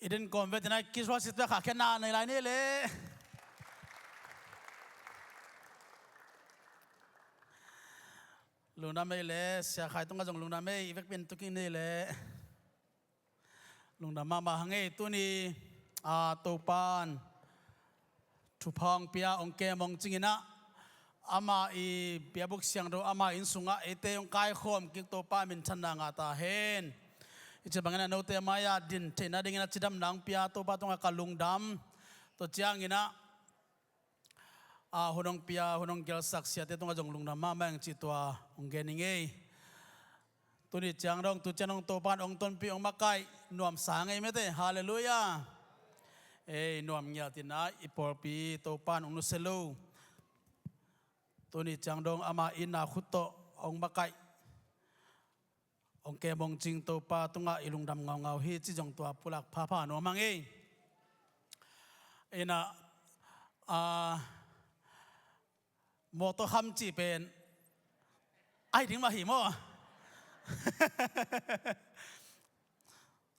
itin konvet na kiswa sitwa kakena na ilay nile Lungdam le sia khai tung ka jong lungdam me ivek pin tuking ni le Lungdam ma hange tu ni topan thupang pia ongke mong chingina ama I biabuk siang do ama in sunga ete ong kai khom ki topa min thana nga ta hen ichi bangena no te maya din thena dingina chidam nang pia topa tonga ka lungdam to chiang ina hunong pia hunong gel sak sia te tonga jong lungdam ma mang chi tua ongge ninge tuni chiang dong tu chanong topan ong ton pi ong makai nuam sang ei mete hallelujah nuam nya tina ipor pi topan ong nu selo tuni chiang dong ama ina khuto ong makai ong ke mong ching topa tunga ilungdam ngau ngau hi chi jong tua pulak pha pha no mangi ina moto ham chi pen ai ding ma hi mo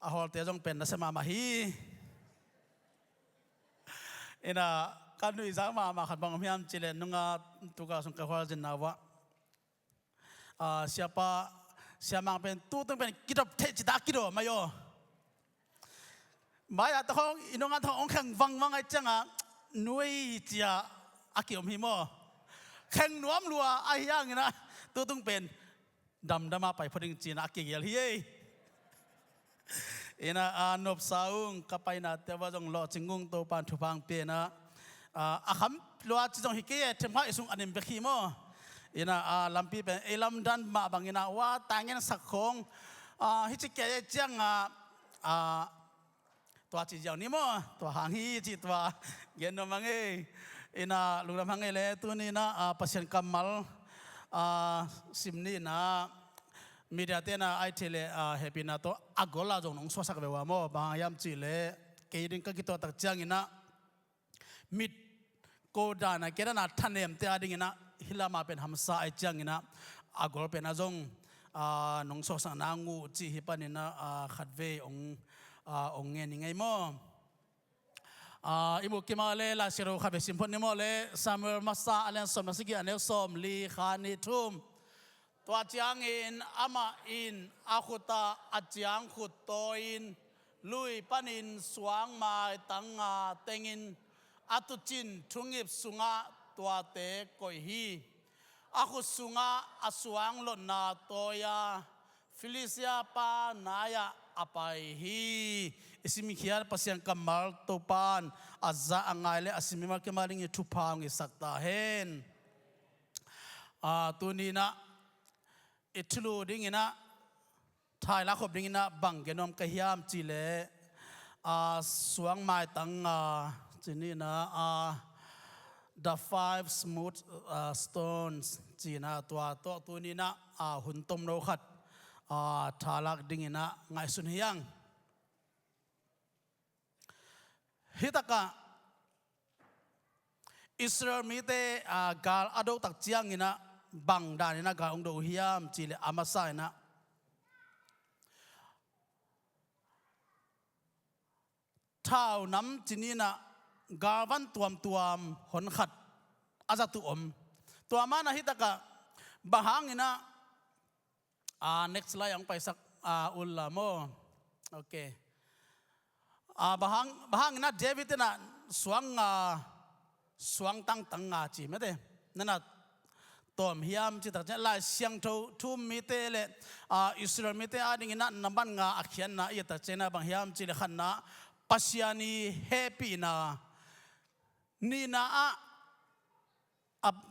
ahol te jong pen na sema ma hi ina kanu isa ma khat bang miam chilen nunga tuka sung ka hwal jin nawa siapa pen tu tung pen kidop te chita kido mayo maya ta hong inonga thong ong khang wang ai changa nuai chia akiom hi mo khang nuam lua ai yang ina tu tung pen dama pai phading china akigel hi ina nop saung kapai na te wa jong lo chingung to pan thupang pe na akham lua chi jong hike themha isung anim be khi mo ina lampi pe elam dan ma bangina wa tangen sakhong hi chi ke chang tua chi jaw ni mo tua hang hi chi tua gen no mangi ina lungdam hangai le tu ni na pasien kamal simni na media te na ai thele happy na to agola jong nong so sak be wa mo ba yam chi le ke ding ka ki to tak chang ina mit ko da na ke na thanem te ading ina hilama pen hamsa ai chang ina agol pen ajong nong so sang na ngu chi hi panina khatve ong nge ni ngai mo imu kimale la siro khabe simpon ni mo le samuel masa alen som nasigi anel som li khani thum tua chiang in ama in akhuta achiang khut toin lui panin suang mai tanga tengin atuchin thungip sunga tua te koi hi akhu sunga asuang lon na toya Felicia pa naya apai hi isimi khiar pasiang kamal topan azza angaile asimi mal kemaling thupang isakta hen tunina itlu dingina thai la khop dingina banggenom kahiam chile suang mai tang chinina the 5 smooth stones china tua to tunina huntom no khat thalak dingina ngai sun hiang hitaka Israel mite gal ado tak chiang ina bang dan ina ga ong do hiam chile amasa ina thau nam chinina gawan tuam hon khat azatu om tua mana hitaka bahang ina next slide ang paisak ulla mo okay bahang ina David na suang tang chi mete nana tom hiam chi tak la siang thu mi te le Israel mi te ading ina namban nga akhian na ya ta chena bang hiam chi le khan na pasiani happy na ni na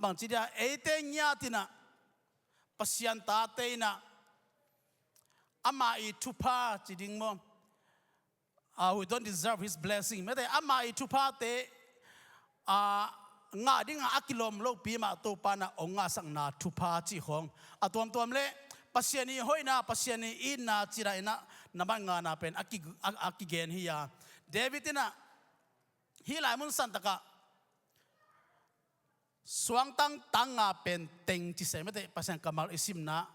bang chi dia ete nya tina pasian ta te na ama I thupa chi ding mo we don't deserve his blessing mete ama I thupa te nga ding akilom lo pi ma to pa na onga sang na thupa chi khong atom le pasiani hoina pasiani in na chira ina naman nga na pen akigen hiya David ina hilai mun santaka suang tanga pen teng chi se mete pasang kamal isim na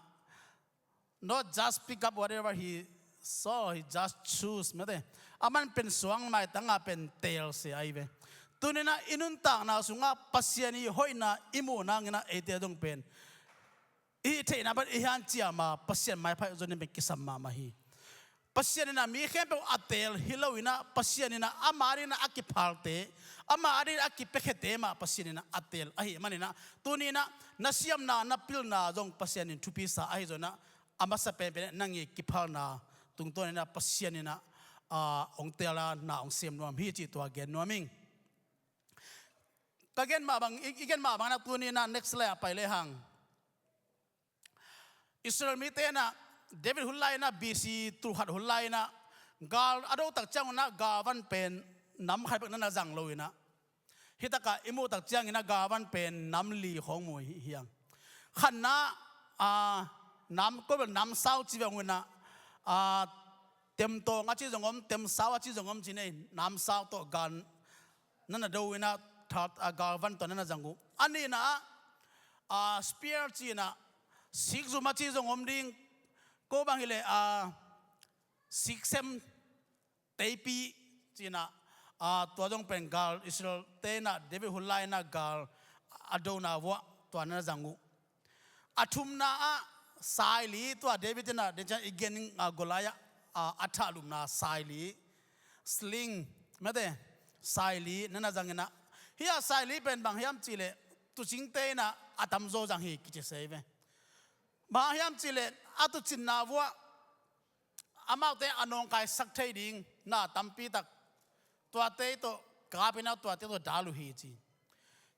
not just pick up whatever he so he just choose mate aman pen suang mai tanga pen tail se ai ve tunina inun tang na sunga pasiani hoina imuna ngina ete dong pen I te na ba ihan chiama pasian mai phai zoni be kisama ma hi pasianina mi khem atel hilowina pasianina amarina akiphalte amari akipekete ma pasianina atel ahi manina tunina nasiam na napilna jong pasianin thupisa ahi zona amasa pe nangi kiphalna tungtonina pasianina ongtela na ongsiam nom hi chi to gen noming kagen ma bang igen ma bang na tunina next layer pai le hang Israel mitena David hulai na BC turhat hulai na gal ado tak chang na gawan pen nam khai na jang loina hitaka imu tak chang ina gawan pen nam li khong mu hiang khanna nam ko nam sau chi wanguna tem to nga chi jongom tem sau chi jongom chi nei nam sau to gan nana do ina that gawan to nana jangu ani na spear chi na sik zuma chi jongom ding ko bang hile siksem teipi china to jong pen gal Israel te na David hulai na gal adona wa to na jangu athum na sai li to David na de igen golaya athalum na sai li sling mate sai li nana jangena hiya sai li pen bang hiam chile tu sing te na atam zo jang hi ki se ve ba hiam chile atu chinna wa amau te anong kai sak thai ding na tampi tak tua te to kapina tua te to dalu hi chi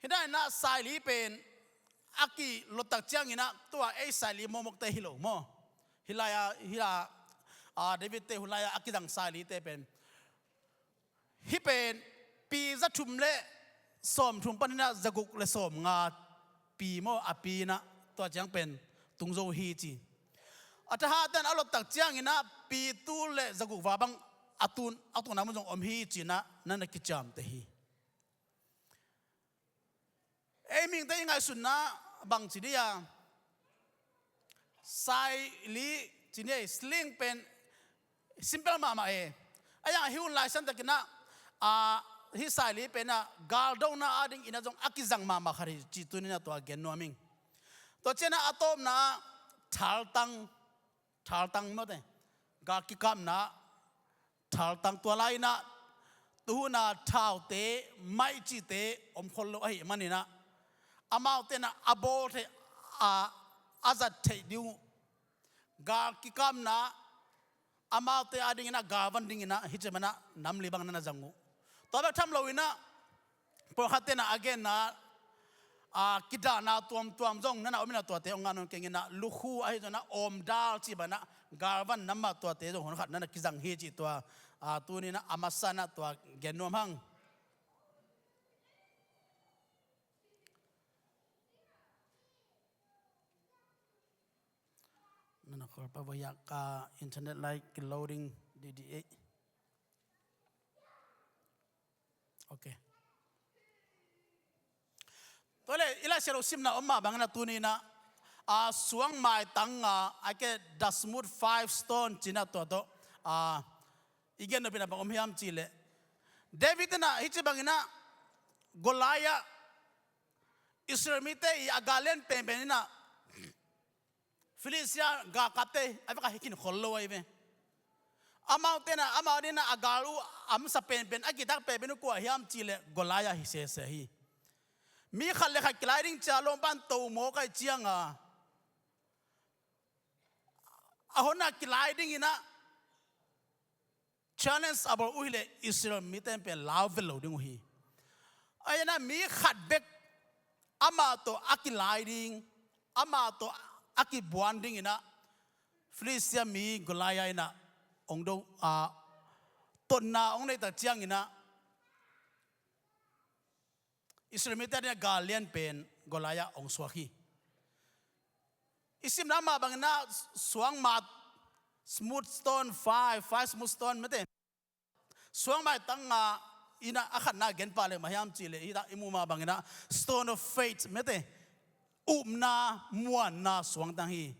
hidai na sai li pen aki lotak chiang ina tua ei sai li momok te hilo mo hila David te hulaya aki dang sai li te pen hi pen pi za thum le som thum panina zaguk le som nga pi mo api na tua chiang pen tungzo hi chi ataha tan alot tak chiang ina pi tu le zaguk wa bang atun na mong om hi china nana kicham te hi aiming te ngai sunna bang chi dia sai li chine sling pen simple mama aya hiun lai san takina hi sai li pen na gal do na ading ina jong akizang mama khari chi tunina to again no ming to chena atom na thal tang mo te ga ki kam na thal tang to lai na tu na thau te mai chi te om khol lo ai manina amau te na abol te azat te diu ga ki kam na amau te ading na ga van ding na hichemana nam libang na jangu to ba tham lo ina por khatena again na kita na tuam jong nana omina to te onganon kengina lukhu ai jona om dal chi bana garvan namma to te jong hon khat nana kijang hi chi to tu ni na amasana to genom hang nana ko pa ya ka internet like loading DDA okay tole ila sero simna omma bangna tunina suang mai tanga ake dasmut 5 stone china to igen no pina bangom hiam chile David na hichi bangina golaya Israel mite I agalen pembenina Felicia ga kate avaka hikin khollo aive amautena amaudina agalu am sa pen agidak pebenu ko hiam chile golaya hi se hi mi khalle kha gliding chalom ban to mo kai chianga ahona gliding ina challenge about uhile Israel miten pe love loading hi ayana mi khat bek ama to akiliding ama to aki bonding ina Felicia mi golaya ina ongdo tonna ongne ta chiang ina Israel mitanya Lian pen golaya ong swaki isim nama bangna suang mat smooth stone 5 smooth stone mate suang mai tanga ina akhat na gen pale maham chile ida imuma bangna stone of faith mate umna muan na suang tang hi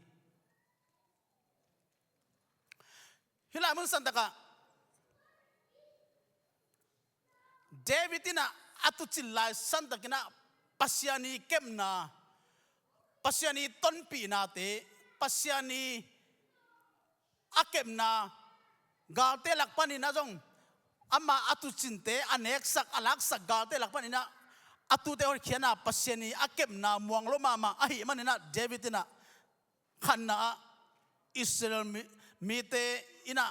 ฮิลามุนสันตะกะเดวิดนะอัตุจิลไลสันตะกินะปัสยานีเก็มนาปัสยานีต้นปีนาเตปัสยานีอาเก็มนากาลเตลักปานินะจงอามาอัตุจินเตอเนกสักอลักสักกาลเตลักปานินะอัตุเตอร์เขียนาปัสยานีอาเก็มนามวงโลมาอหิมันนะเดวิดนะขันนาอิสราเอลมีเตอินะ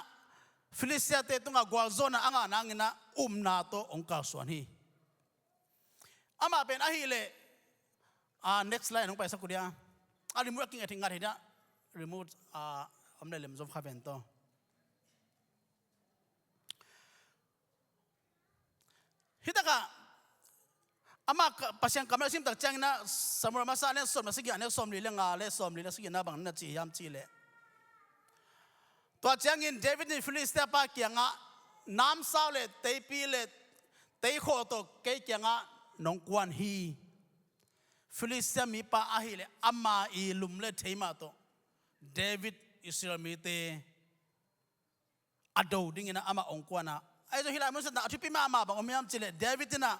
ฟิลิสเตียเตตุงกวาโซนะอ่างนางอินะนาโตองค์การส่วนนี้อามาเป็นอหิเลnext slide ลงไปสักกุเดียremove กิ้งทิ้งกันทีนะ remove อำนาจเล่มจบข้าเป็นตัวฮิตากะอามาปัจจัยกำลังซิมตักจังนะสมรมาสาเนี่ยสมมาสิกิอันเนี่ยสมลีเรื่องอะไรสมลีแล้วสิกินนะบางนั่นจียามจีเล่ตัวจังอินเดวิดในฟิลิสเตียปาเกียงะน้ำสาวเล่เตยปีเล่เตยโคโตเกยเกียงะนงกวนฮีฟิลิสเตียมีปาอาฮิเลอามาอีลุมเลเทมาโตเดวิดอิสราเอลมีเตอดูดิ้งนะอามาองกวนะไอ้เจ้าฮิลามุสนะอธิพิมาบางอมียามจิเลเดวิดนะ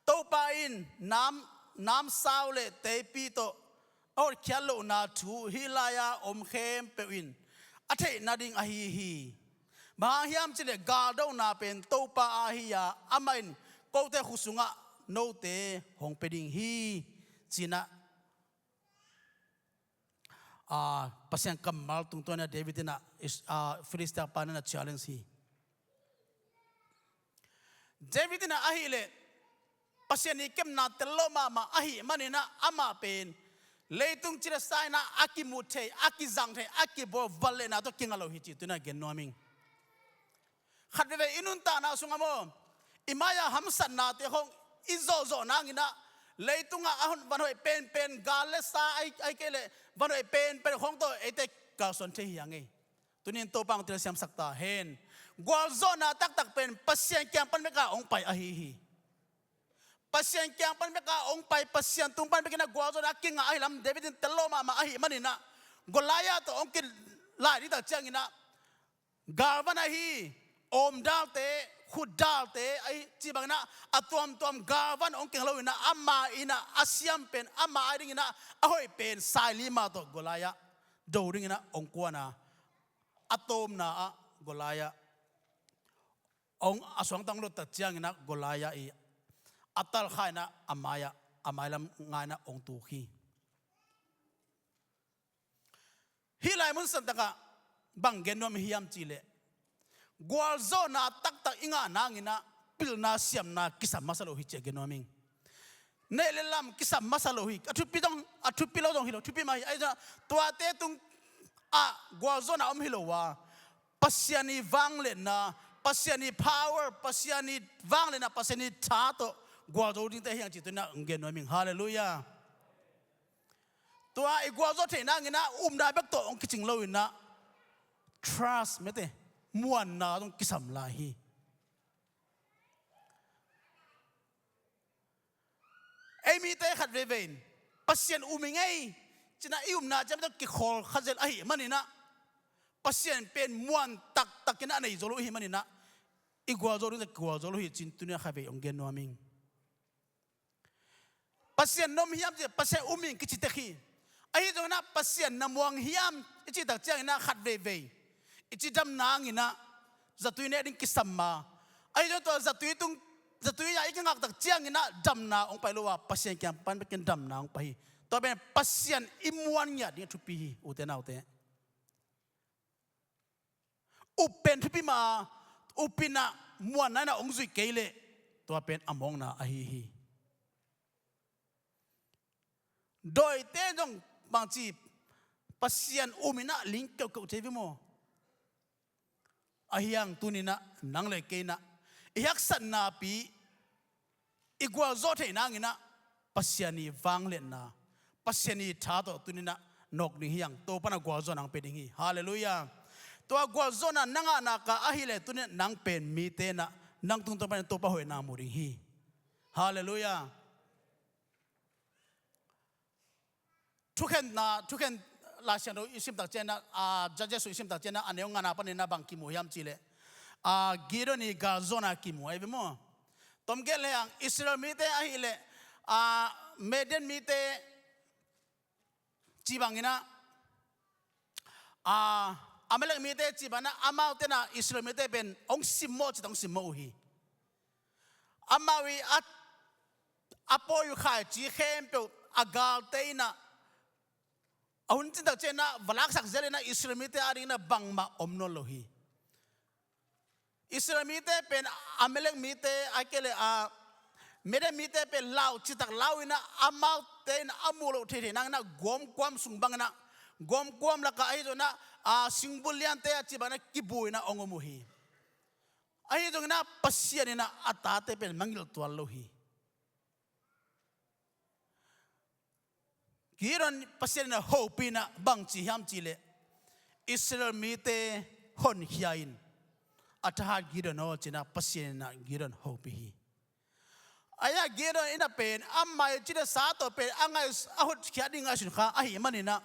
โตปาอินน้ำสาวเลเตปีโตโอ้เขียนโลนาทูฮิลายาอมเข้มเปวินอธินาดิงอาฮีบางยามจิเลกาโดนาเป็นโตปาอาฮิยาอามาอินโกเตขุสุงะโนเตหงเปดิงฮีจีน่าปัสยังกำมัลตุงตัวเนี่ยเดวิดน่ะฟิลิสเตียปานะ challenge ฮีเดวิดน่ะอาฮิเลปัสยังนี่เก็มนาเตลโลมาอาฮิมันนี่นะอามาเป็นเลยตุงจิระสายนะอากิมุเทอากิจังเทอากิบวัลเลนะตัวกิงอาโลฮิจิตัวน่ะเกนโนมิงขัดเวอินุนตานะสุงามโมอิมายาฮัมสันนาเตหงอิโซโซนางอินะเลยตุงอาหุนวันหอยเป็นกาเลสาไอเกเลวันหอยเป็นของตัวไอเตกาสนเทียงไงตัวนี้ตัวปังตัวเสียมสักตาเห็นกวาโซนาตักเป็นปัสยังแกงปันเมกาองไปอาฮีปัสยังแกงปันเมกาองไปปัสยังตุงปันเมกากัวโซนากิงอาฮิลัมเดวิดเตลโลมาอาฮิมันนี่นะกลายาตัวองกินลายนี่ตักเจียงนะกาวันอาฮีอมดาวเตขุดดาวเตไอจีบังนะอัตวมกาวันองค์เก่งเราอินะอามาอินะอาเซียมเป็นอามาอินะอาหอยเป็นสายลิมาโตกลายะดูดิ่งนะองค์กวนะอัตมนะกลายะองค์อสวงตังรถตัดเจียงนะกลายะอีอัตตลขายนะอามายะลำงานนะองค์ตูขีฮิไลมุนสันตะกะบังเกนวมฮิยามจีเลกัวโซนาตักอิงานางอินะปิลนาเสียมนากิสามมาสโลฮิเจเกนวมิงเนเลลัมกิสามมาสโลฮิอทุปิโลดงฮิโลทุปิมาไอ้จ้าตัวเตตุงกัวโซนาอมฮิโลวาปัสยานีวังเลนะปัสยานี power ปัสยานีวังเลนะปัสยานีชาโตกัวโซดิ้งเตะยังจิตนะเกนวมิงฮาเลลูยาตัวไอ้กัวโซเทนางอินะได้เบกโตองกิจิงโลอินะ trust ไม่เตะมวนนาต้องกิสำลาฮีไอมีเตะขัดเวเวนปัสยันอุมิงไงจะน่าอิมนาจะไม่ต้องกิขอลขัดเซลไอมันนี่นะปัสยันเป็นมวนตักกินอะไรโซโลฮีมันนี่นะอีกัวโซโลจะกัวโซโลฮีจินตุเนียขัดเวองเกนโนมิงปัสยันนมฮิยามจะปัสยันอุมิงกิจิตะขีไอตรงนั้นปัสยันนมวงฮิยามอิจิตักเจ้านะขัดเวเวอิจิดำนางอินะจัตุยเนี่ยดิ้งกิสัมมาไอ้เจ้าตัวจัตุยยาอีกงักตักเจียงอินะดำนาองไปรู้ว่าปัสยังแกมปันไปกินดำนาองไปตัวเป็นปัสยันอิมวันเนี่ยดิ้งทุปีอุเทนาอุเทอุเป็นทุปีมาอุปินะมวนนั่นนะองจุยเกลเลตัวเป็นอมองนาอาฮีโดยเต้จงบางทีปัสยันอุมินะลิงเกี่ยวกับเทวิโมอายังตุนินะนังเลเกนะยักษณะปีอีกว่าโจทย์นางอินะปัสยานีฟังเลนนะปัสยานีชาโตตุนินะนกนิ่งยังตัวปนักกว่าโจนังเป็นอย่างนี้ฮาเลลูยาตัวกว่าโจนันนังอานักอาฮิเลตุนินังเป็นมีเตนะนังตุงตัวเป็นตัวปะหอยนามุริฮีฮาเลลูยาทุกคน ลาเชนโดอิสิมตักเจนะจัดเจสุอิสิมตักเจนะอันนี้งานapaนี่นะบางกิมูยามจีเลกีโรนี่กาโซนากิมูไอ้เบมั้งตอมเกลเลยอิสราเอลมีเตอหิเลเมเดนมีเตจีบังอินะอเมริกมีเตจีบังนะอามาเตนะอิสราเอลมีเตเป็นองซิมโมจิตองซิมโมฮีอามาวิอโปยุขายจีเข้มเปอากาลเตนะอาหุ่นจิตตักเจนะวลักสักเจเลนะอิสราเอลมีเตอารีนะบังมาอมโนโลฮีอิสราเอลมีเตเป็นอเมริกมีเตไอเกเลเมเดมีเตเป็นลาวจิตตักลาวนะอามาเตนะอามูโลเทเทนังนะกอมความสุงบังนะกอมความละก็ไอโจนะสิงบุลยันเตอจิบันะกิบุยนะองมุฮีไอโจนะปัสยานี่นะอัตตาเตเป็นมังกิลตัวโลฮีกีรันปัสยานี่นะโฮปีนะบังจิฮัมจิเลอิสราเอลมีเตฮอนฮิอินอัตหากีรันโอจินะปัสยานี่นะกีรันโฮปีฮีอายะกีรันอินะเป็นอัมมาจิเลสาโตเป็นอังไงอาหุดขียดิงอาสุนข้าอาหิมันนี่นะ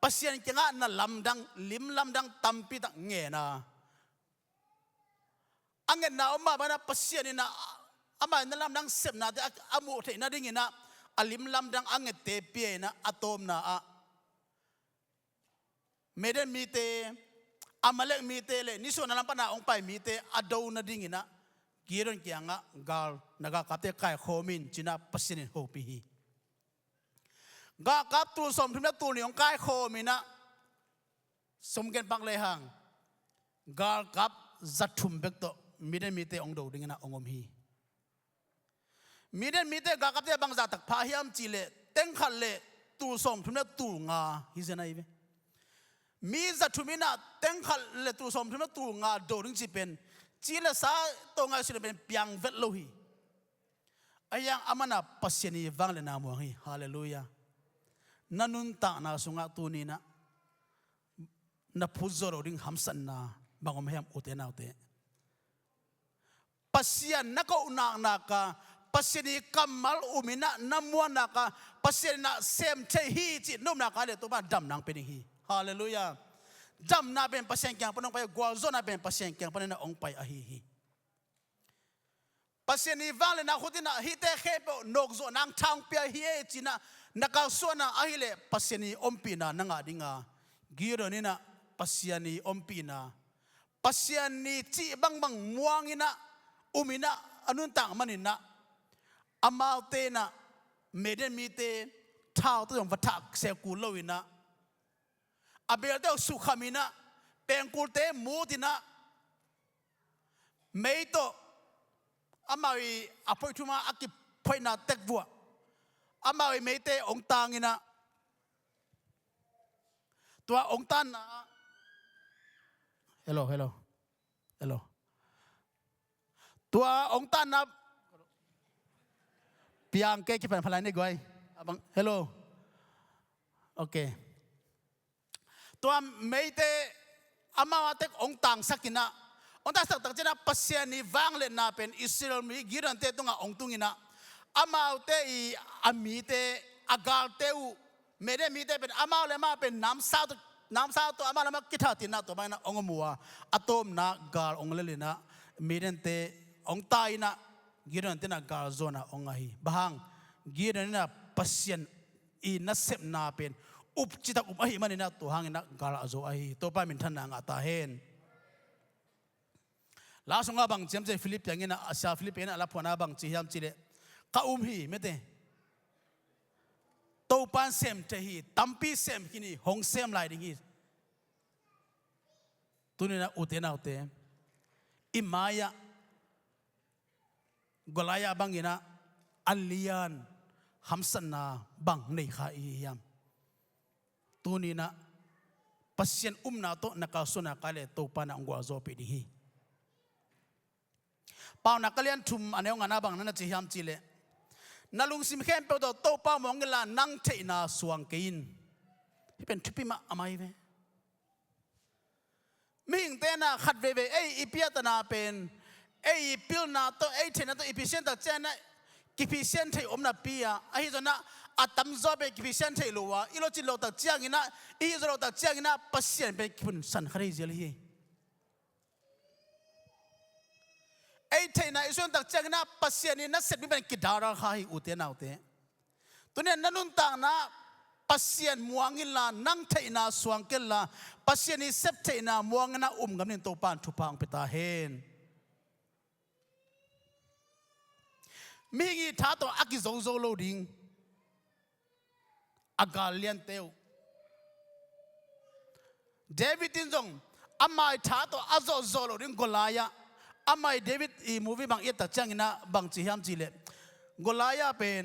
ปัสยานี่จังนะลำดังลิมลำดังตัมปีตังเงนะอังเงนะอมมาบ้านะปัสยานี่นะอามานั่นลำดังเสพนะแต่อามูเทนะดิ่งนะอลิมลำดังอังเงเตเปียนะอะโตมนะเมเดนมีเตอามาเลกมีเตเลยนิส่วนนั้นปะนะองไปมีเตอะดูนะดิ่งนะกีรันเกียงะกาลนักกับเตไก่โคมินจินะปัสยานี่โฮปีฮีกากับตูสมทุนนะตูนี่องไก่โคมินะสมเกณฑ์ปักเลยหังกากับจัดทุมเบกโตมีเดนมีเตองดูดิ่งนะองอมฮีมีเดนมีเตกากับเตบังจัดตักพาฮิมจีเลเต็งขันเลตูสมทุนนะตูงาฮิเซนัยเวมีจัดทุมินะเต็งขันเลตูสมทุนนะตูงาดูดิ่งจีเป็นจีเลสาตงาสิเลเป็นเปียงเวทโลฮีไอ้ยังอามานะปัสยานีวังเลนามวงฮีฮาเลลูยานันุนตานาสุงะตูนีนะนับพุจโรดิ่งฮัมสันนาบางอมเฮียมอุเตนาอุเตปัสยานักอุณานักปัสยานีกัมมัลอุมินะนัมวนักปัสยานะเซมเทฮีจินุ่มนักอะไรตัวบ้านดำนางเป็นฮีฮาเลลูยาดำนาเป็นปัสยานีปนองไปกวาโซนาเป็นปัสยานีปนององไปอฮีปัสยานีวังเลนะขุดินะฮิเตเคปนกโซนางทางเปียฮีจินะนักส่วนน่ะอหิเลปัสยานีอมปีน่ะนังอาดิงากีโรนี่น่ะปัสยานีอมปีน่ะปัสยานีจีบังมัวงินะอุมินะอนุนตังมันนินะอามาเตน่ะเมเดนมีเตท้าวตัววัฏักเสกุลโลวินะอาเบลเตสุขามินะเป็นกุลเตมูตินะเมโตอามาวิอภัยทุมาอากิพอยนาเต็กบัวอามาวิเมเตองตางินะตัวองตันนะฮัลโหลตัวองตันนะเปียงเกคิดเป็นพลายนี่ก้อยบังฮัลโหลโอเคตัวเมเตอามาว่าเต็กองตังสักินะองตังสักตังเจนะปัสยานีวังเลนะเป็นอิสราเอลมีกิรันเตตุงะองตุงินะอามาเตอีอามีเตอากาลเตอูเมเดมีเตเป็นอามาเลมาเป็นน้ำซาตัวอามาเลมากิทาตินะตัวไปนะองมัวอะโตมนะกาลองเลนะเมเดนเตองตายนะกิรันเตนะกาลโซนะองอาฮีบางกิรันนะปัสยานอีนัสเซมนาเป็นอุปจิตอุปอาฮีมันนะตัวหางนะกาลอาโซอาฮีตัวไปมินทันนางอาตาเฮนลาสงอาบังเจมเจฟิลิปอย่างนี้นะอาเซียฟิลิปเองนะลาพวนาบังจีฮัมจีเลข้าฮีไม่เตตัวปันเซมเทฮีตัมปีเซมกินีหงเซมไลดิ้งฮีตัวนี้นะอุเทนะอุเตอิมายะกลายาบังยินะอัลลียนฮัมสันนาบังในข้าอียามตัวนี้นะปัสยันนาโตนักสุนักเลตัวปานะองกวาโซปิดีฮีป่าวนักเรียนทุ่มอันนี้องานาบังนั่นจีฮัมจีเลนาลุงซิมเข้มเปิดโต๊ะป้ามองกันละนั่งเทน่าสว่างกินที่เป็นทุบปีมาอะไรเว้ไม่หิงเตน่าขัดเว่อีเปียตนาเป็นอีพิลนาโตเทน่าโตอีพิเศษแต่เจน่ากิพิเศษที่อมนาปีอะไอ้จนน่ะ อาตัมจอเบกิพิเศษเทลัวอีโลจิโลตักเจียงอินะอีโลตักเจียงอินะปัสเซียนเบกิพุนสันคาริเจลีไอ้เทน่ะอิส่วนตักเจียงอินะปัสเซียนอินะเสร็จมีเป็นกิดาราคาฮิอุเตนเอาเตตัวนี้นั่นนุ่นต่างนะปัสเซียนมัวงินละนั่งเทน่ะสวงกินละปัสเซียนอิเซปเทน่ะมัวงินะกับนินโตปานทุพางเปตาเฮนมีงี้ท้าตัวอากิโซโซโลดิงอากาเลียนเตวเดวิดตินจงอามาท้าตัวอาโซโซโลดิงกลายะอามาเดวิดอีมูวี่บางเอตักจังอินะบางจิฮัมจิเลกลายะเป็น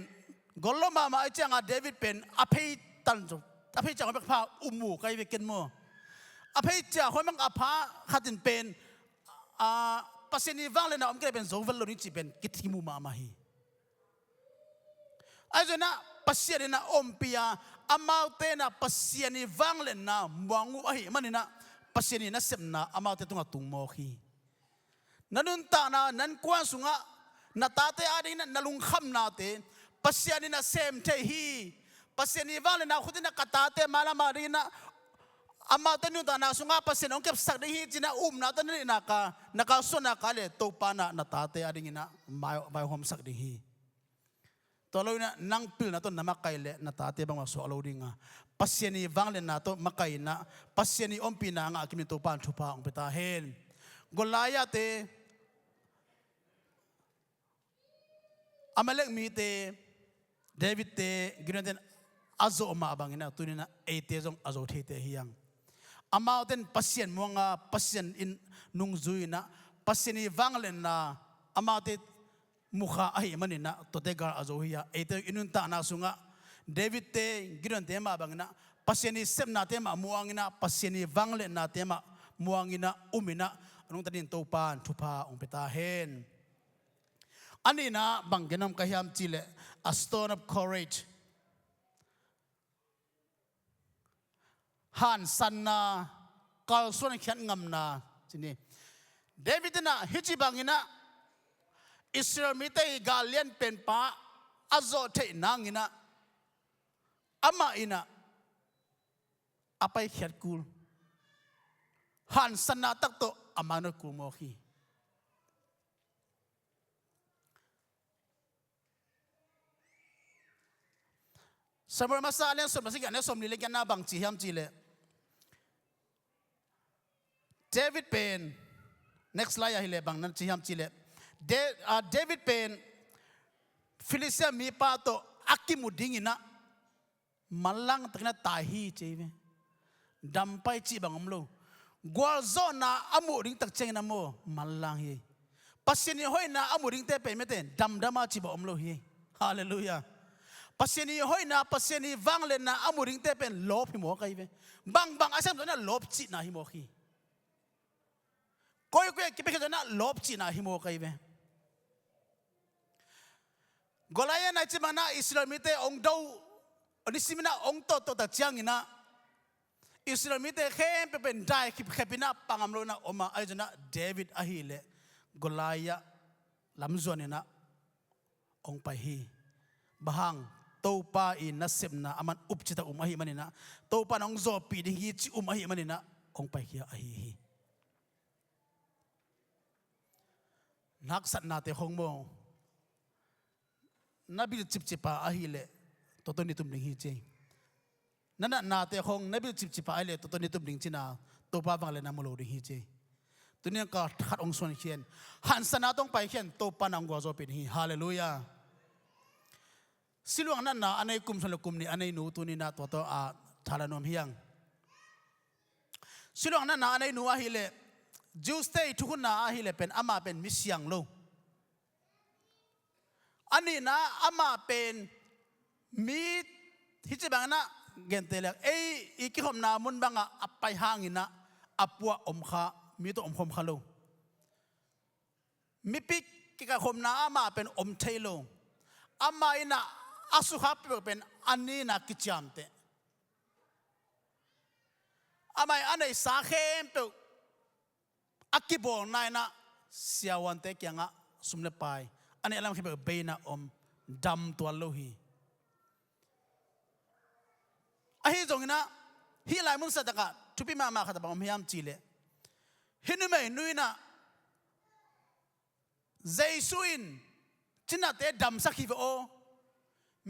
กลมาไอจังอาเดวิดเป็นอภัยตันจงอภัยจังพาอุมูใครไปกินมัวอภัยจังคนมังอภาขัดินเป็นปัสเซนีวังเลยนะอมเกลเป็นโซเวลโลนิจิเป็นกิทิมูมาฮีไอ้เจ้าน่ะปัสเซียนน่ะอมพิยาอามาเตน่ะปัสเซียนวังเลยนะมวงูไอ้มันนี่นะปัสเซียนน่ะเสพน่ะอามาเตตุงตุงโมขีนั่นนุ่นตาน่ะนั่นกวนสุงะน่ะตาเตอาดิน่ะนั่นลุงคำน่ะเตปัสเซียนน่ะเซมเทฮีปัสเซียนวังเลยนะคุณน่ะกตาเตมาลามารีน่ะอามาเตนุ่นตาน่ะสุงะปัสเซียนองเก็บสักดีฮีจีน่ะน่ะตอนนี้น่ะกาสุนักอะไรตัวปาน่ะตาเตอาดิน่ะไม่หอมสักดีฮีตัวเราเนี่ยนั่งพิลนะตัวน้ำมักไก่เละน้าตาเตบังมาสวเราดิ้งอ่ะปัสเซียนีวังเลยนะตัวมักไก่นะปัสเซียนีอมปีนางอ่ะกินตัวปานทุพาองไปตาเฮนกลายะเตอเมเล็กมีเตเดวิดเตกินเดนอาโซมาบังนะตัวนี้นะเอเตจงอาโซเทเตฮิยังอามาเตนปัสเซียนมัวงาปัสเซียนอินนุงซุยนะปัสเซียนีวังเลยนะอามาเตมุขะไอ้มันนี่นะตัวเด็กอาโซฮิยาเอเตอินุนตานาสุงะเดวิดเตกิรันเตมาบังนะปัสเซนีเซมนาเตมามัวงินะปัสเซนีวังเลนาเตมามัวงินะอุมินะนุงตัดินโตปานทุพาองเปตาเฮนอันนี้นะบังเกนมกะยามจิเล a stone of courage ฮันสันนาเกาส่วนเขียนงำนาทีนี้เดวิดนะฮิจิบังงินะอิสราเอลมีแต่กาเลียนเป็นป้าอาโซเทนางอินะอามาอินะอาไปเขียนกูหันสนาตักโตอามานุกูโมฮีสมัยมาซาเลียนสมัยสิ่งนั้นสมนิเลกันนาบังจีฮัมจีเลเดวิดเป็น next slide ฮิเลบังนั้นจีฮัมจีเลเดวิดเป็นฟิลิสเตียมีป้าโตอากิมุดิ้งอินะมัลลังตะกินะตายฮีเจเวดัมไปจีบังอมโลกวาลโซนาอามุดิ้งตักเจงนะโมมัลลังฮีปัสเซนีหอยนาอามุดิ้งเตเป็นไม่เต้นดัมดามาจีบังอมโลฮีฮาเลลูยาปัสเซนีหอยนาปัสเซนีวังเลนะอามุดิ้งเตเป็นลบฮิโมกันเวบังอาศัยตัวนั้นลบจีนะฮิโมฮีก้อยกิเป็นตัวนั้นลบจีนะฮิโมกันเวกลายนะจิมานะอิสราเอลมีแต่องดูอันนี้สิมินะองโตโตตะเจียงอินะอิสราเอลมีแต่เข้มเป็นได้คิดแค่ปินะปังอำโลนะอมาไอจนะเดวิดอาฮิเลกลายะลำจวนอินะองไปฮีบางโตปาอินัสเซมนะอามันอุปจิตาอาฮิมันอินะโตปาน้องโซปีดิฮิจิอาฮิมันอินะองไปฮีอาฮินักสัตนาเตหงโมนับบิลจิบจิปาอาฮิเลตัวนี้ตุ้มดิ่งฮีเจนั่นน่ะนาเตะของนับบิลจิบจิปาอาฮิเลตัวนี้ตุ้มดิ่งจีน่าตัวป้าบังเลนามุโลดิ่งฮีเจตัวนี้ก็ขัดองส่วนเขียนหันสนาต้องไปเขียนตัวป้านางกัวโจเป็นฮีฮาเลลูยาสิลวงนั่นน่ะอันไหนกุมส่วนกุมนี้อันไหนหนูตัวนี้น่ะตัวทารานอมเฮียงสิลวงนั่นน่ะอันไหนหนูอาฮิเลจูสเตย์ทุกคนน่ะอาฮิเลเป็นอามาเป็นมิสยังโลอันนี้นะอามาเป็นมีที่จะบังนะเกณฑ์เตลกอีกิคมนามุนบังอ่ะไปห่างอินะอัปวะอมขามีตัวอมคมขาลงมีปิกกิกคมนาอามาเป็นอมเทลงอามาอินะอาสุขับเป็นอันนี้นะกิจามเตอามาอันไหนสาเข้มเปอักกิบอลนายนะเสียวันเตกียงะสมเลปายอันนี้เราคิดว่าเบนะอมดำตัวโลหี ahi zongina hi lai mun sataka tupi ma khata bang miyam chile hinu mai nuina zaisuin china te dam sakhi o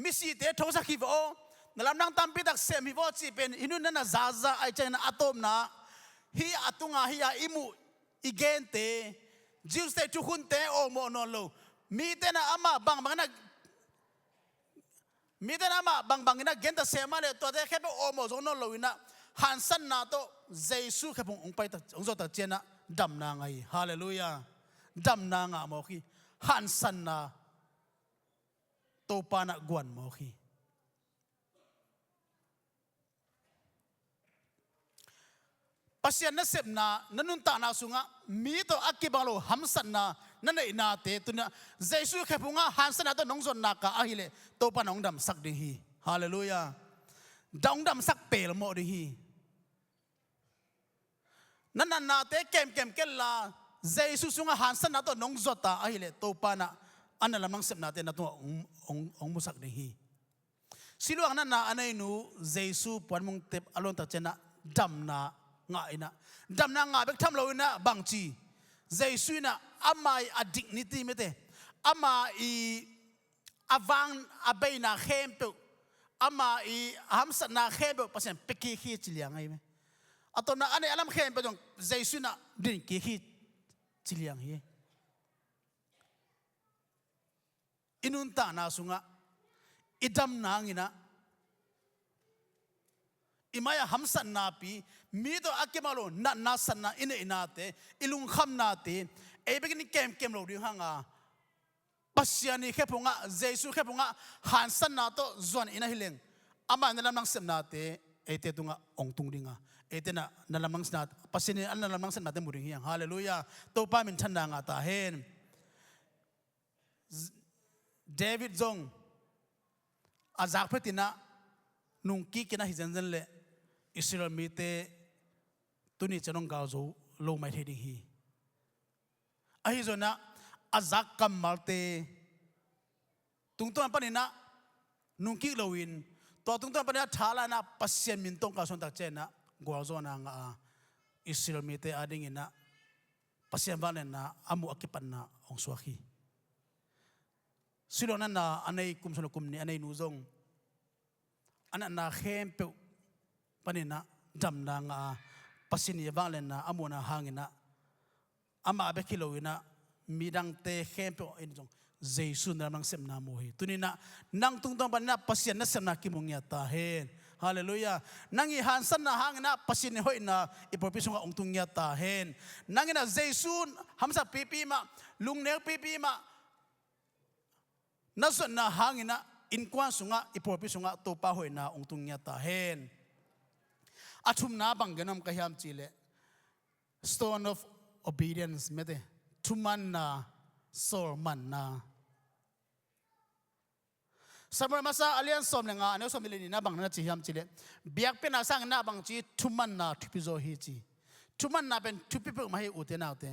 misi te tho sakhi o nalam nang tampi tak semi vo chi pen hinu na zaza ai chana atom na hi atunga hi ya imu igente Jews te tu hunte o mo no lo mi te na ama bang bang na mi te na ama bang bang na genta sema le to te khepe o mo zo no lo ina hansan na to jesu khepung ong pai ta ong zo ta chena dam na ngai hallelujah dam na nga mo khi hansan na to pa na guan mo khi pasian na sep na nanun ta na sunga mi to akibalo hamsan na nana ina te tuna jesu khepunga hansan na to nongzon na ka ahile to pa nong dam sak ding hi hallelujah dong dam sak pel mo ding hi nana na te kem kel la jesu sunga hansan na to nongzota ahile to pa na analam nang sep na te na to ong musak ding hi siluang na anay nu jesu puan mong tep alon ta chena dam na nga ina dam na nga bek tham lo ina bangchi jesu na amai a dignity mete ama I avang abaina khempe ama I hamsa na khebe pasen peki khi chiliang ai me atona ane alam khempe dong jesu na din ki khi chiliang hi inun ta na sunga idam na ngina imaya hamsan na pi mi to akemalo na sanna inate ilung kham na te e begini kem lo ding hanga pasiani khepunga jesu khepunga hansan na to zon ina hileng ama na lamang sem na te ete tunga ong tung dinga ete na lamang na pasini an na lamang sem na te muring hiang hallelujah to pa min than na nga ta hen David zong azak phetina nungki kina hijanjan le Israel mi te tuni chanong gaw zo lo mai thedi hi ahi zona azak kam malte tungton panina nungki lowin to tungton panina thala na pasien min tong ka son tak chena gwa zona nga Israel mi te ading ina pasien valen na amu akipan na ong swakhi silona na anay kumsono kumni anay nuzong ana na khempe panina dam na nga pasini valen na amuna hangina ama bekilowina midang te khempe injong jesu na nang sem na mo hi tunina nang tungtong panina pasien na sem na kimongya ta hen hallelujah nangi hansan na hangina pasini hoi na ipopisunga ongtungya ta hen nangina jesu hamsa pipi ma lungner pipi ma nason na hangina inkwan sunga ipopi sunga topa hoi na ongtungya ta hen athum na bangganam kahyam chile stone of obedience mete thuman na sorman na samar masa alian som lenga ane som mileni na bang na chi hyam chile biak pe na sang na bang chi thuman na thupizo hi chi thuman na ben thupi pe ma hi ute na ute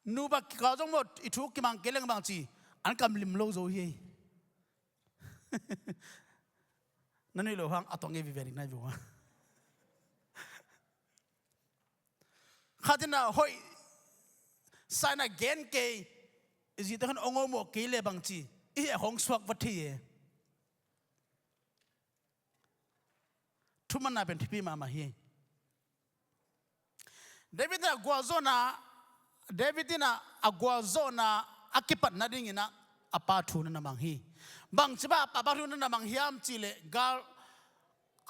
nu ba ka jong mo ithu ki mang keleng bang chi an kam lim lo zo hi nanui lo hang atong evi verik nai vuwa khatina hoi sana gen ke izitahan ongo mo ke le bang chi I hong swak wathi e thuman na ben thipi ma hi David na agwazona akipat na dingina apathu na namang hi bang chiba apathu na namang hiam chile gal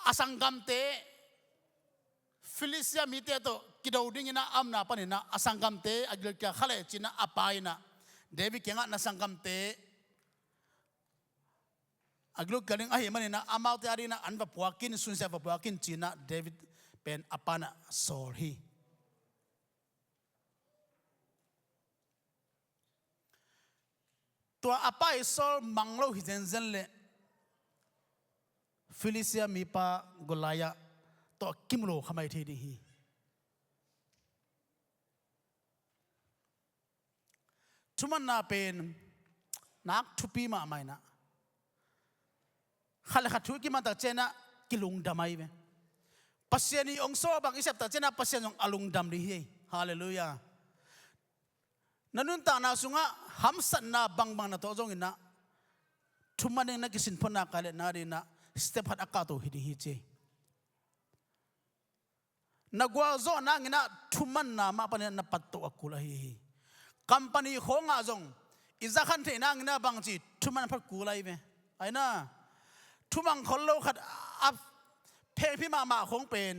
asangam te Felicia mite to kidoding ina amna panina asangam te agilka khale china apaina David kenga na sangam te agluk galing ahi manina amau te arina anba puakin sunsa puakin china David pen apana Saul hi to apai Saul manglo hijenjen le Felicia mipa golaya to kimlo khamai thedi hi thuman na pen nak thupi ma maina ขัดขัดทุกิมันตักเจนะกิลุงดำไม่เว้ปัสยานีองค์โซ่บางอิสระตักเจนะปัสยานีอลุงดำดีเฮฮาเลลูยานั่นนุ่นตานาสุงะหัมสันนาบางนาโตจงอินนะทุมันเองนักสินพนักการนาดีนะสเตปหัดอากาศตัวฮิดีฮิเจนักว่าโซนังอินะทุมันนามาปันนับปัตโตอักุลาฮิคัมปานีของอาจงอิจาคันเทนังอินะบางจีทุมันพัดกุลาฮิเว้ไอ้น่ะทุมังคนโลขัดอัพเพลพี่มาของเป็น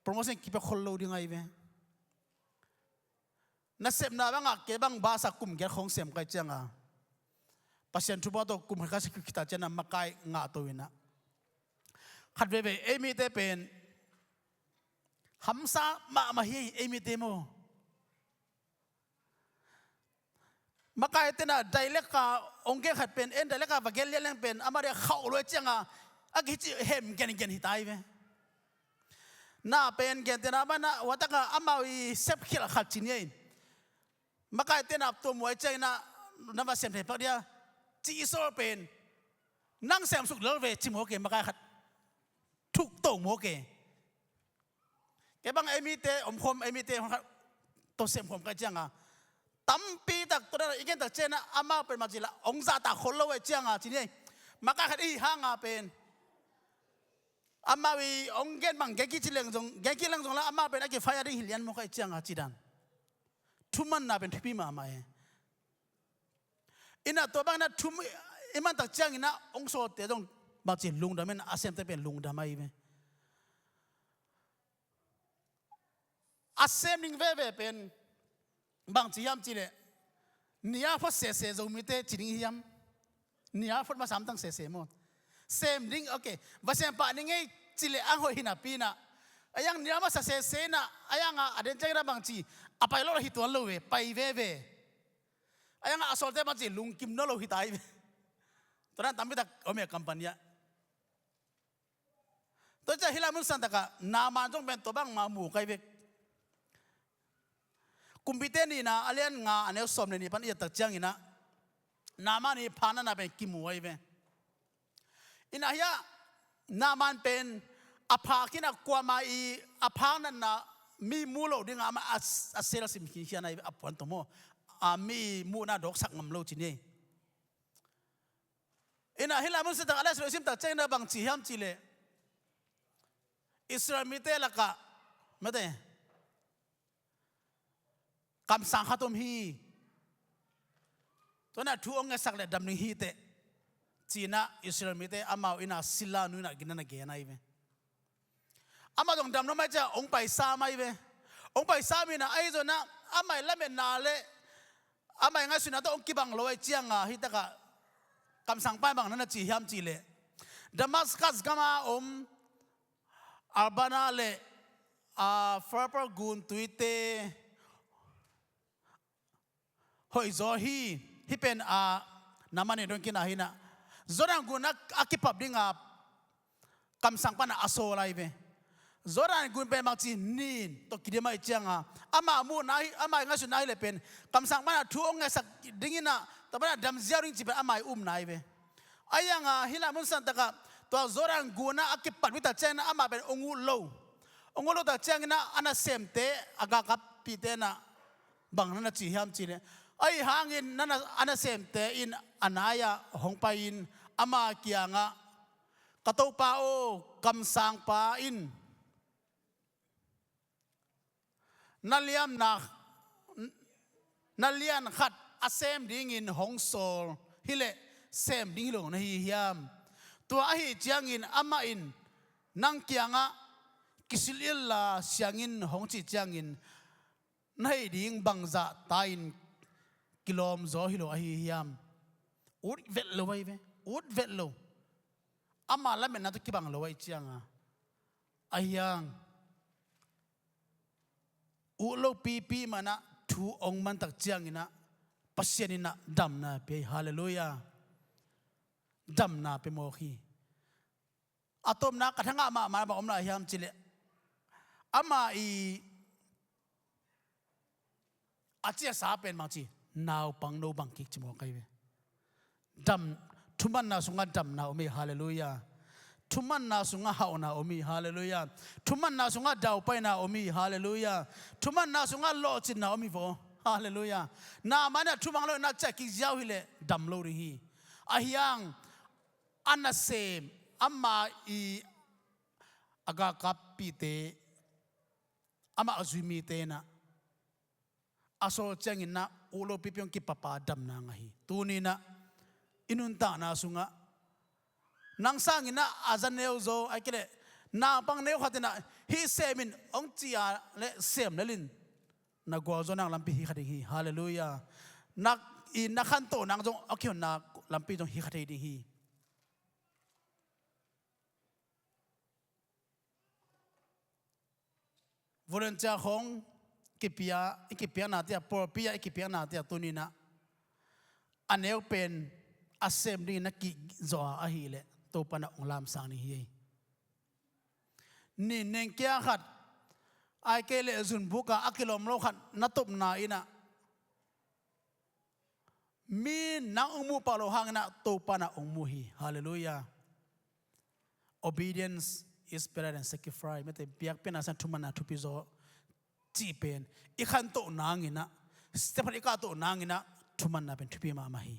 โปรโมชั่นกี่เป็นคนโลดีไงเว้นักเสพนาบางอ่ะเก็บบางบาสักกลุ่มเกี่ยวของเสพกันจังอ่ะปัจจัยทุบตัวกลุ่มข้าศึกคิดจะนำมาไกงาตัวนะขัดเว่เอมิเตเป็นหัมซามาเฮียเอมิเตโมมาไกเตน่ะไดเล็กกาองค์เกขัดเป็นเอ็นไดเล็กกาบาเกลเลี้ยงเป็นอามาเรียเข้าเลยจังอ่ะอากิจิเฮมเกนหิตายเว้น่าเป็นเกนเตน่ะบ้านน่ะวัตกะอามาวิเซฟขิลขัดจินยัยมาไกเตน่ะตัวมวยใจน่ะนั่นว่าเสียมเทปเดียจีโซเป็นนั่งเสียมสุกเลิศเวจิโมเกมาไกขัดทุกโตโมเกแกบางเอมิเตอมคมเอมิเตตัวเสียมผมกันจังอ่ะตั้มปีตักตัวนั้นอีกแค่ตักเจนะอามาเป็นมาจิละองศาตาคนละเวจังอ่ะทีนี้มาไกขัดอีห้างอ่ะเป็นอามาวิองเกนบังแกกิจิเลงจงแกกิเลงจงแล้วอามาเป็นอะไรไฟอะไรหิเลียนโมกันจังอ่ะจีดันทุมันน่าเป็นทุบีมาไหมอินะตัวบางน่ะทุมอิมันตักจังอินะองโซเตจงบางจีลุงดามันอาเซมเตเป็นลุงดาไม่ไหมอาเซมนิงเว่เป็นบางจียามจีเลยนี่อาฟัดเสจงมิเตจีนิงยามนี่อาฟัดมาสามตั้งเสหมดเซมนิงโอเคว่าเซมปะนิงไงจีเลยอังโหหินาปีน่ะไอ้ยังนี่อามาเสน่ะไอ้ยังอ่ะเดินใจระบางจีอาไปโลหิตวันโลเวไปเว่ไอ้ยังอาสอลเตบางจีลุงกิมโนโลหิตายตอนนั้นทำไม่ได้โอเมกัมปันยาตัวจะฮิลามุนสันตะกะนามันจงเป็นตัวบางมาหมู่ไกเวกกุมพิเตนี่นะอาเลียนงาอันนี้สมนี่ปันอีตักจังอินะนามันนี่พานานาเป็นกิมวยเวอินะยะนามันเป็นอภาคินักกว่ามาอีอภานั่นนะมีมูโลดึงอามาอาเซลสิมขินขียนในอภวันตัวโมมีมูนาดอกสักงำโลจีนี่อินะฮิลามุนสันตะกะอะไรสุดสิมตักจังนะบางจีฮัมจีเลอิสราเอลมิเตลักะไม่ได้คำสั่งขัดมฮีตัวนั้นทุกองค์สักเลยดำนึงฮีเตจีน่าอิสราเอลมิเตอามาอินาสิลานุนักกินนักเกณฑ์ไอเวอามาตรงดำน้ำไม่ใช่องค์ไปซาไม่เวองค์ไปซามีนะไอ้ตัวนั้นอามาเล่มนาเลอามาอย่างไรสุนัขตัวองค์กิบังโลไอเจียงอ่ะฮิตกะคำสั่งไปบางนั้นจีฮัมจีเลดามัสกัสกามาอาบานาเลฟาร์ปร์กุนตุยเตหอยโซฮีที่เป็นน้ำมันเนี่ยโดนกินอะไรนะโซรังกุนักอากิปับดิ้งคำสั่งปนอาโซไลเวโซรังกุนเป็นบางทีนี่ตัวกินไม่เจียงอามามูนายอามาอย่างนั้นสุนัยเลยเป็นคำสั่งปนทุกองค์สักดิ้งนะแต่ปนดำเจียริงจีเป็นอามานายเวไอ้ยังฮิลามุนสันตะกะตัวโซรังกุนักอากิปับวิตาเจนอามาเป็นองค์โลตาเจงนะอันนั้นเซมเตอากากับปีเตนะบางนั้นจีฮัมจีเลยไอ้หางอินนั่นอันนั้นเซมเตอินอันนายะหงไปอินอามาเกียงะกระตุปาโอกำสังปาอินนัลเลียมนัลเลียนขัดอาเซมดิ้งอินหงโซลฮิเลเซมดิ้งลงในฮิยามตัวไอ้เจียงอินอามาอินนังเกียงะกิสิลิลลาเสียงอินหงจิเจียงอินในดิ้งบังจะตายอินกิโลมโซฮิโลไอฮิยามอุดเวลโลไว้เวอุดเวลโลอามาละเมนนัตุกิบังโลไว้เจียงไอยังอุโลปีมานะทูองมันตักเจียงอินะปัสยานินะดัมนาเปฮาเลลูยาดัมนาเปโมฮีอาตมนักกระทั่งอามาบอกอมนาฮิยามจิเลอามาอีอาเจียสาเป็นบางทีนาวปังโนบังกิกจิโมไกเวดัมทุมันนาสุงันดัมนาอเมฮาเลลูยา ทุมันนาสุงะเฮานาโอมีฮาเลลูยาทุมันนาสุงะดาวไปนาโอมีฮาเลลูยาทุมันนาสุงะโลจินนาโอมีโฟฮาเลลูยานามันทุมังโลนาเจกิจาวฮิเลดัมโลริฮีอาฮิยังอันนาเซมอัมมาอีอากากับปีเตอามาอจุมีเตนะอาโซเจงินนะอุโลปิปยงกิปปาดัมนางฮีตูนีนะอินุนตานาสุงะนางสร้างอินะอาจันเนวโซไอเกเลนาปังเนวขัดนะฮีเซมินองจีอาเลเซมเลลินนักกวาโซนางลำปีฮีขัดฮีฮาเลลูยานักอินนักขันโตนางจงโอเคนักลำปีจงฮีขัดฮีวอลเนเทียของกิปยานาเตียปอปิยากิปยานาเตียตุนีนะอันเอวเป็นอาเซมดีนักกิจออาฮีเลตัวปนักองลามสังนี่ฮีนี่เนงเกียขัดไอเกเลซุนบุกะอักิลอมโลขัดนัตุบนาอินะมีนักองมูปาโลหังนะตัวปนักองมูฮีฮาเลลูยา obedience is better than sacrifice ไม่แต่เบียกเป็นอาสันทุมันนะทุพิโซจีเป็นอีขันโตนางอินะสเตปอีกาโตนางอินะทุมันนะเป็นทุพิมามาฮี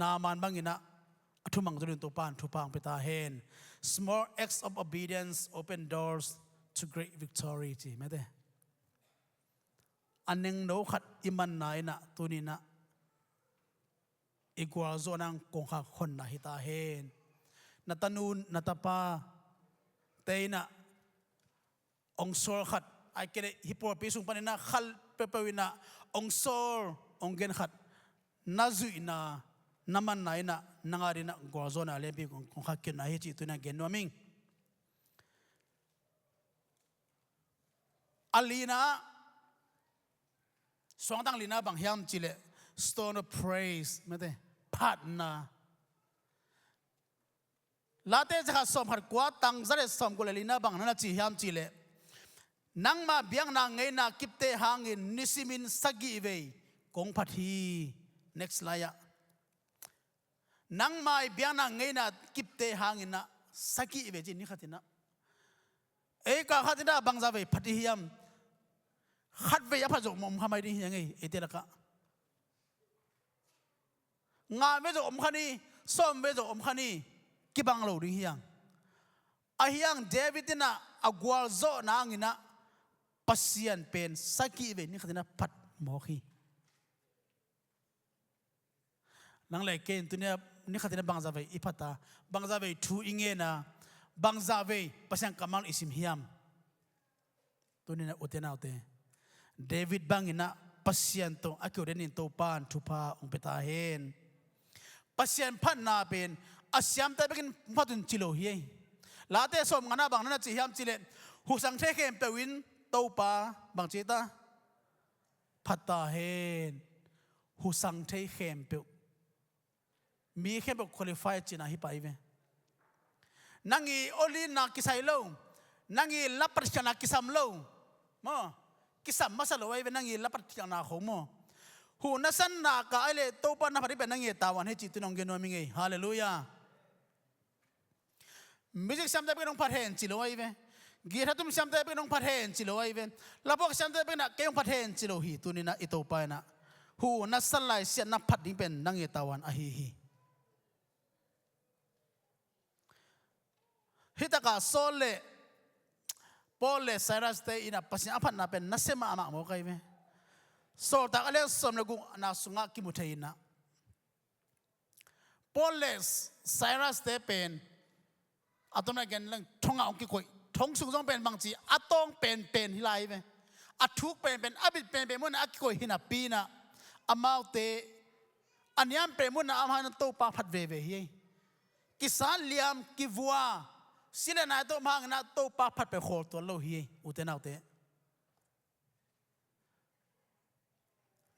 นามันบางอินะทุมังจุลินตัวปานทุพังเปตาเฮน small acts of obedience open doors to great victory จีไม่แต่อันหนึ่งโนขัดอิมันนายนะตัวนี้นะอีกว่าโซนังกงขักคนนะฮิตาเฮนนัตนูนนัตปาเตยนะองโซลขัดไอเกเลฮิปโปปีสุงปานินะขัลเปเปวินะองโซลองเกนขัดนาซุยนะน้ำมันไหนนะนางารินะกว่าโซนอะไรพี่คงขัดเกินอะไรที่ตัวนั้นเกนว่ามิงอัลลีนะสองตั้งลีนะบางยามจิเล stone of praise ไม่ได้พัดนะลาเตจะขัดสมขัดกว่าตั้งจะได้สมกุลลีนะบางนั้นจียามจิเลนังมาเบียงนางไงนะกิบเตหางอินนิสิมินสกีเวกงพัดฮี next ลายะนังมาเบียงนางไงนะกิบเตหางอินนะสกีเวจินี่ขัดนะเอกาขัดนะบางจะเวพัดฮียามขัดเวียพัดจมทำไมดียังไงเอเตละกะงานเวจอมขันีส้มเวจอมขันีกิบังโลดียังอาฮิยังเดวิดนะอากวาลโซนางอินะปัสยันเป็นสักกี่เวนี่ขัดนะพัดหมอขีนังเล็กเกนตัวเนี้ยนี่ขัดนะบางจะเวอีพัตตาบางจะเวทูอิงเงนะบางจะเวปัสยันกำมังอิสิมฮิยามตัวนี้นะอุเทนาอุเทเดวิดบางอินะปัสยันโตอากิวเรนินโตปานทุพาองเปตาเฮนปัสยันพันนาเป็นอาเซียมแต่เป็นพัดตุนจิโลเฮียลาเตสมงานาบางนั้นจียามจิเลหูสังเทเกมเปวินโตปาบางจีตาพัตตาเฮนหูสังเทเกมเปมีแค่แบบคุริฟายจีน่าฮิปไอเวนังอีโอลีนักกิสัยโลนังอีลับปัจจนักกิสัมโลมอกิสัมมาสโลไอเวนังอีลับปัจจนาโขมอหูนัสันนากาไอเลโตปานาพัดิเป็นนังอีตาวันให้จิตนองเกนวมิงเอฮาเลลูยามิจิสัมเตเป็นองพัดเฮนจิโลไอเวกีรัตุมสัมเตเป็นองพัดเฮนจิโลไอเวลาพวกสัมเตเป็นนักเกี่ยงพัดเฮนจิโลฮีตุนินะอิโตปานะหูนัสันไลเสียนับพัดดิ้งเป็นนังอีตาวันอหิฮีฮิตากาโซเลปอเลไซรัสเตอินะปัสยาพันนาเป็นนัสเซมาอามาโมกัยเวโซตากาเลสสมเลกุนาสุงะกิมุเทอินะปอเลไซรัสเตเป็นอาตมาเกนเรื่องทงเอากี่คุยทงสุงจงเป็นบางจีอาตองเป็นฮิไลเวอาทุกเป็นอาบิดเป็นมุนอากิคุยฮินาปีนะอามาเตอันยามเป็นมุนอามานันโตปาพัดเวเฮียกิสานเลียมกิวัวสิเลนายโตมังนะโตปาพัดไปโคตัวโลฮีอุเทนาอุเต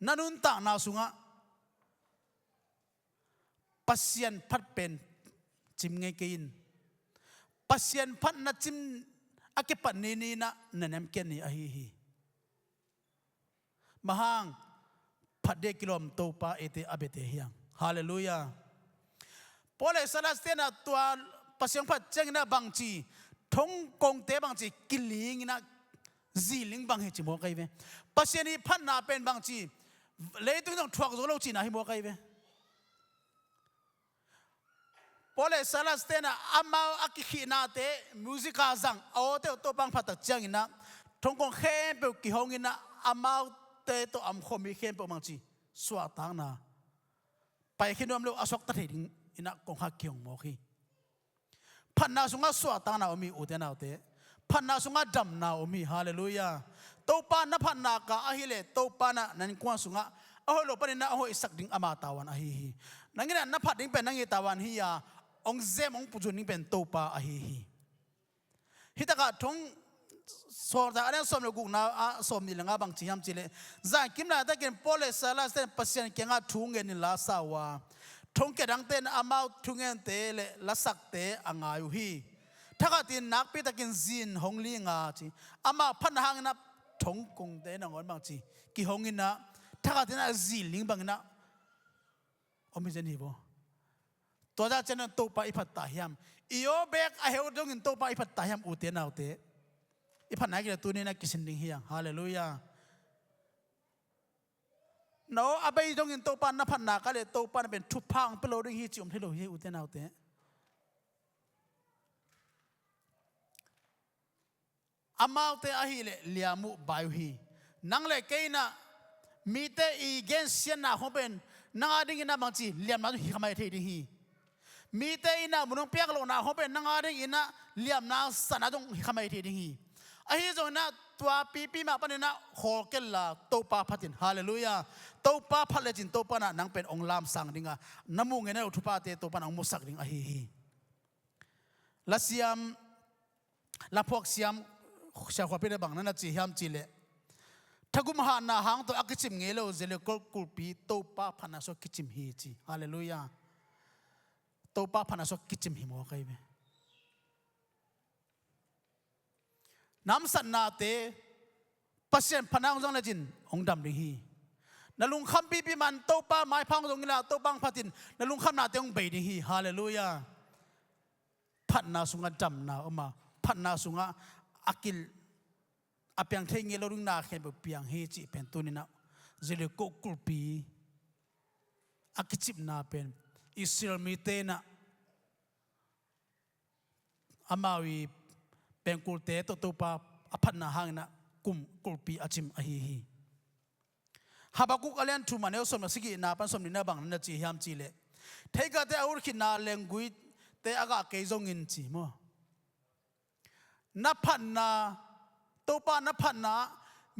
นันุนตานาสุงะปัสยันพัดเป็นจิมไงกินปัสยันพัดนัดจิมอาเก็ปันนี่นะนั่นเองเกนี่อาฮีมหังพัดเดกิลมโตปาเอเตอเบเตฮียงฮาเลลูยา พอเลยสลัดเตนะตัวปัสยังพัดเจงนะบางจีทงกงเตบางจีกิลิงนะจีลิงบางเหตุโมกัยเวปัสยังนี้พันนาเป็นบางจีเลยตัวต้องทวักโซโลจีนะฮิโมกัยเวพอเลยสลัดเตนะอามาอักขีนาเตมิวสิกาจังเอาเตตัวบางพัดเจงนะทงกงเข้มเปกิฮงินะอามาเตตัวอัมคมีเข้มเปบางจีสวดตังนะไปขึ้นรวมเร็วอสกตัดหินอินะกงฮักเกี่ยงโมกีพันนาสุงาสวดตังนาอมีอุเทนาเตพันนาสุงาดำนาอมีฮาเลลูยาตัวปานะพันนากะอาฮิเลตัวปานะนันกวนสุงาโอ้โหลปานินะโอ้โหอิสักดิ่งอามาตาวันอาฮิฮินังเงินนับพัดดิ่งเป็นนังเงตาวันฮิยาองเซมองปุจุนิ่งเป็นตัวปาอาฮิฮิฮิตากะทงสอนแต่อันนี้สมรกุนาสมนี่ละงาบางทีฮัมจิเลจ่ายกิมนาแต่กินโพเลสลาเซนปัสยันเก่งอาทุ่งเงินลาสาวาทงเกดังเต้นอามาทุ่งเงินเตเลลาสักเตอ่างอายุฮีถ้าก็ตินนักพิตากินจินหงลีงาจีอามาพันหางนับทงกงเตนังวันบางทีกี่หงินนะถ้าก็ตินอาจิลิงบางนะอมิเจนี่บ่ตัวจ้าเจนตัวไปพัดตาหิมอีโอเบกอาเฮวดงอินตัวไปพัดตาหิมอุเทนเอาเตอีพันนักเรียนตัวนี้นักกิสินดิ่งเฮียงฮาเลลูยาโนอาไปตรงอินโตปันนับพันนักเลยโตปันเป็นทุพพังเปโลดิ่งฮีจิอมเทโลฮีอุเทนเอาเตอามาเตอาฮีเลเลียมุบายฮีนังเลเกย์นะมีเตอีเกนเซียนนะเขาเป็นนังอาดิ่งนะบางทีเลียมนั้นฮีขมายเทดิ่งฮีมีเตอีนะมุนงเปียกโลนะเขาเป็นนังอาดิ่งนะเลียมนั้นสนาจงฮีขมายเทดิ่งฮีไอ้เจ้าหน้าตัวปีมาปนนะขอเกล่าตัวป้าพัดินฮาเลลูยาตัวป้าพัดเลจินตัวป้านะนังเป็นองค์ลามสังดิ่งะน้ำมุงเงินอุทุปาเตตัวป้านังมุสักดิ่งไอ้ฮีลาเซียมลาพวกเซียมเช้าขวัญเป็นบังนั่นจีฮิมจีเลถ้ากุมหานาหางตัวอักจิมเงลเจเลกุลปีตัวป้าพันนาสกิจิมฮีจีฮาเลลูยาตัวป้าพันนาสกิจิมฮิโมกัยเบน้ำสันนาเตปัสยันพนังจังเลจินองดำดิ่งฮีนลุงคำปีมันโตป้าไม้พังตรงนี้ละโตบังพัดินนลุงคำนาเตองเบดิ่งฮีฮาเลลูยาพันนาสุงาดำนาออกมาพันนาสุงาอากิลอาเปียงเทงเงลรุงนาเข็นแบบเปียงเฮจิเป็นตัวนี้นะเจเลโกกุลปีอากิจิบนาเป็นอิสราเอลมีเตนะอามาวีเป็นกุลเตตัวป้าอภันนาหางนะกุมกุลปีอาจิมอาฮีฮีฮาบากุกอเลนทูมันเอลสมนักสิกีนาปันสมนินาบังนั่นจีฮิมจีเลเทกาเตอร์คินาเลงกุยเตอากาเกยจงอินจีโมนับพันนาตัวป้านับพันนา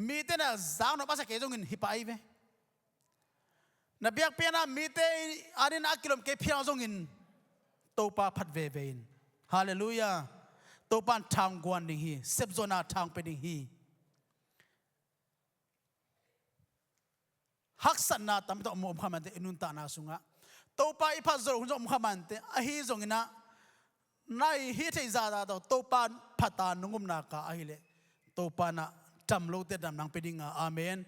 มีเตนะจางนับภาษาเกยจงอินฮิปไอเวนับเบียกเปียนะมีเตอารินอากิลมเกยเพียงจงอินตัวป้าพัดเวเวนฮาเลลูยาตัวป้าทางกวนดิ่งฮีเซฟโซนาทางไปดิ่งฮีฮักสันนาตามตัวมุขมันเตอินุนตานาสุงะตัวป้าอีพัดโซรุนจงมุขมันเตอฮีจงอินะนายฮิตให้ซาดาตัวป้าพัตานุงุมนากาอหิเลตัวป้านะจำโลเตดำนังไปดิ่งอาเมน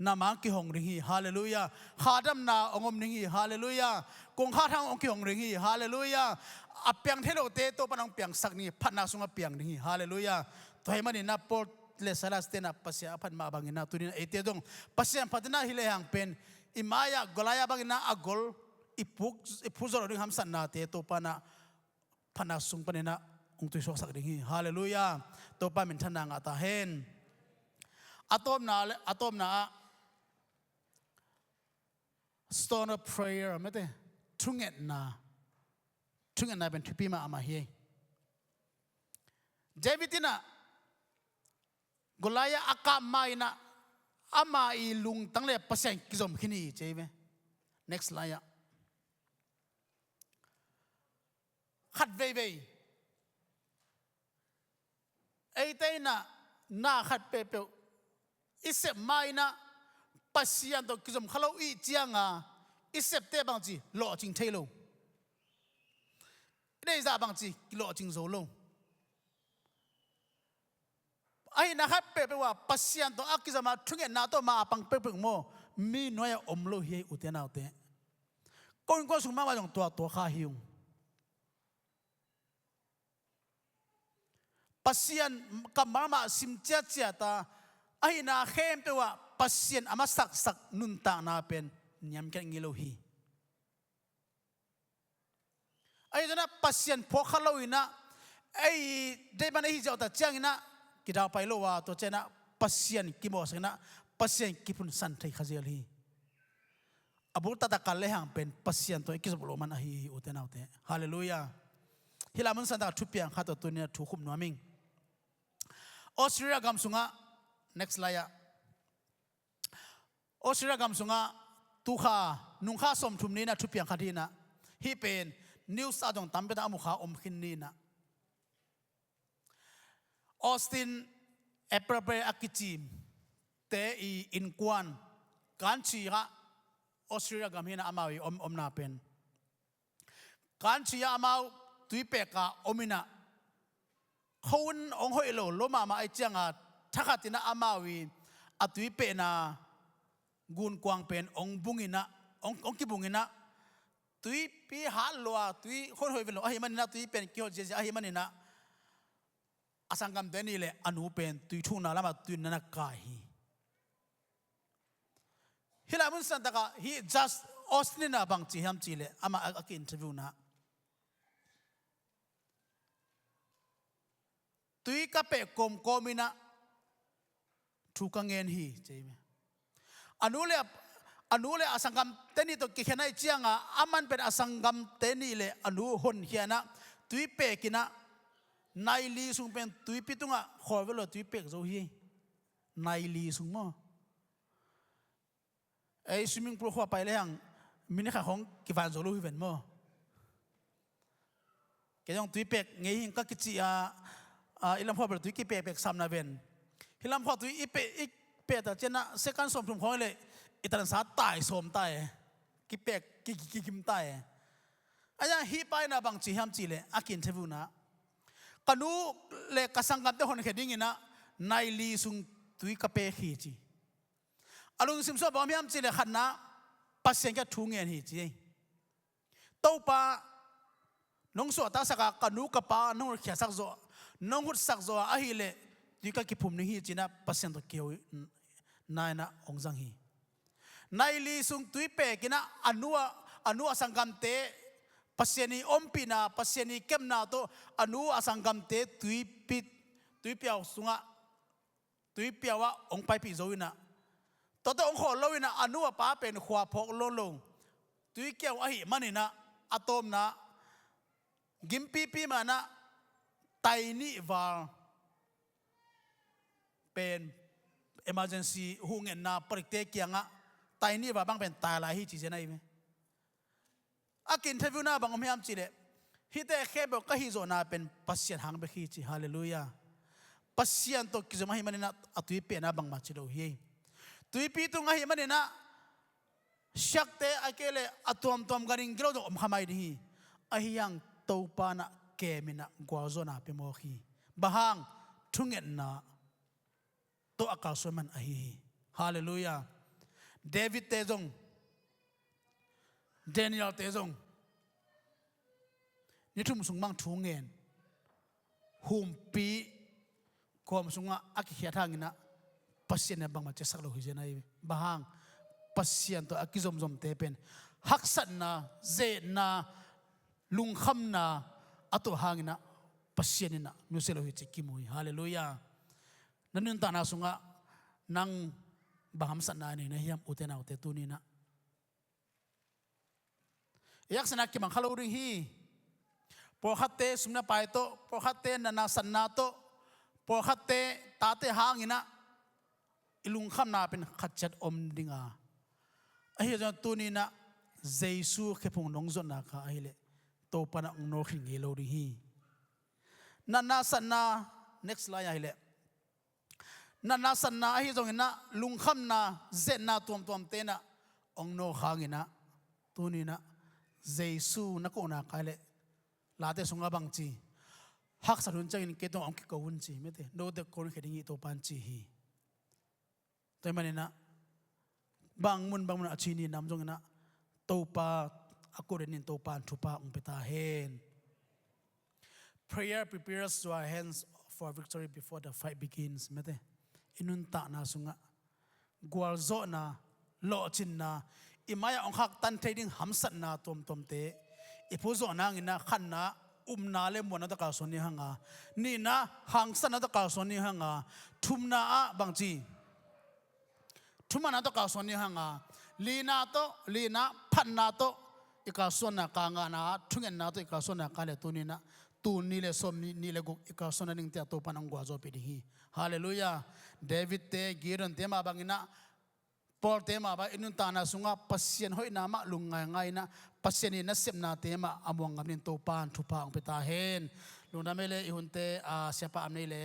นามังกิหงดิ่งฮีฮาเลลูยาขาดำนาองมดิ่งฮีฮาเลลูยากงข้าทางองกิหงดิ่งฮีฮาเลลูยาอเปียงเทโลเตตัวป้านังเปียงสักนี้พันนาสุงะเปียงดิ่งฮีฮาเลลูยาตัวให้มันนับปอดเลสลาสเตนะปัสยาพันมาบังอินะตัวนี้เอเตดงปัสยาพัฒนาฮิเลหังเป็นอิมายากลายบังอินะอากลอิพุจรดิ่งฮัมสันนาเตตัวป้านะพันนาสุงปันนะองตุยโชคสักดิ่งฮีฮาเลลูยาตัวป้ามินทนางอาตาเฮนอะตอมนา stone of prayer ไม่ได้ทุ่งเงินนาเป็นทุปีมาอามาเฮเจวิตินะกุลายอากามาอินะอามาอีลุงตั้งเลยภาษากิจมขินีเจวิ next ลายขัดเว่ยไอ้เต้น่ะน่าขัดเปเปอิเสมาอินะปัสยันตัวกิจมขลุ่ยเจียงอิเสเตบางจีหล่อจริงเทโลได้จะบางจีหล่อจริงโซโลไอ้นะครับเปว่าปัสยันตัวอักกิจมาทุ่งเงินนาตัวมาปังเปเปโมมีน้อยอมโลเฮอุเทนาอุเตคนก็สมมาว่าอย่างตัวข้าหิว pasien kamama simcha chia ta ahina khem pewa pasien ama sak nun ta na pen nyam kan ngilohi ai jana pasien phokhaloina ai de ban hi jauta changina kidaw pailo wa to chena pasien kimo sena pasien kipun san thai khazel hi abu ta kal hang pen pasien to kisbolo man hi utenaute hallelujah hilamun san ta thupiang khato tunia thu khum noming Australia gamsunga next laya Australia gamsunga tukha nungkha som thumni na thupiang khathina hi pen news adong tampe da amukha omkhinni na Austin Eprape akichim te I inkwan kanchi ha Australia gamhina amawi omna pen kanchi amau tuipeka omina khon ong hoilo loma ma ai changa thakatina amawi atuipe na gun kwang pen ong bungina ong kibungina tui pi halwa tui khon hoivelo ahi manina tui pen kyo je ahi manina asangam denile anu pen tui thuna lama tui nana kai hilamun santaka he just Austin bang chi ham chile ama ak interview na tui ka pe komina thukangen hi cheime anule asangam teni to kikhenai chianga aman pen asangam teni le anu hon hiana tui pe kina naili sung pen tui pitunga khorvelo tui pe zo hi naili sung mo ai swimming pool khwa pai le hang mini kha hong kiwan zo lu hi ven mo ke jong tui pe ngei hin ka kichi ilam phwa tui ki pe pek sam na ven hilam phwa tui pe ta chena second som thum khoi le itan sa tai som tai ki pe ki kim tai aya hi pai na bang chi ham chi le akin thebu na kanu le kasangam te hon kheding ina nai li sung tui ka pe khi chi alung sim so bam ham chi le khanna pasien ka thungen hi chi to pa nong so ta saka kanu ka pa nong khya sak zo nong hut sak zo a hi le tui ka ki phum ni hi china pasien to keu nai na ongjang hi nai li sung tui pe kina anu asangam te pasieni ompina pasieni kemna to anu asangam te tui piao sunga tui piawa ong pai pi zoina to ong kho loina anu pa pen khwa phok lo tui keu a hi manina atom na gimpi pi mana taini war pen emergency hungen na prikte kianga taini wa bang pen ta la hi chi jena ime akin interview na bang omhiam chi le hite khebo ka hi zo na pen pasien hang be khi chi hallelujah pasien to ki zoma hi manina atui pe na bang ma chi do hi tui pi tu nga hi manina shakte akele atom garing gro do om khamai hi ahiyang to pa na kemina gwazo na pe mo hi bahang thungen na to akasoman ahi hallelujah David tezong Daniel tezong ni thum sung mang thungen hum pi kom sunga akhi thangina pasien bang ma chesak lo hijena bahang pasien to akizom te pen haksat na ze na lungkham na ato hangina pasien na nuselo hi chikimui hallelujah nanun ta na sunga nang baham sana ni na hiam utena ute tunina yak sana ki mang khalo ring hi por khatte sumna pai to por khatte na sanna to por khatte tate hangina ilung kham na pen khatchat om dinga ahi ja tunina jesu khepung nong zon na kha ahile to pana no khing ngelo ri hi na sanna next line ahile na sanna hi zongina lungkham na zenna tuam te na ong no khangina tunina jesu na ko na kale late sunga bang chi hak sarun changin ke to ong ki ko hun chi mete no de kon khedingi to pan chi hi to manina bang mun achini nam zongina to pa akorenin to pan thupa ong peta hen prayer prepares our hands for victory before the fight begins mete inun ta na sunga gwal zo na lo chin na imaya ong hak tan trading hamsat na tom te ipuzo na ngina khan na na le mo na ta ka soni hanga ni na hangsa na ta ka soni hanga thumna a bangchi thuma na ta ka soni hanga lina phanna to ika sona ka nga na thungen na to ika sona ka le tunina tu ni le som ni le gu ika sona ning te to panang gwa zo pedi hi hallelujah David te giron te ma bangina Paul te ma ba inun ta na sunga pasien hoi na ma lungai ngai na pasien na sep na te ma among ngam nin to pan thu pa ang peta hen lungdam le i hunte a sepa am nei le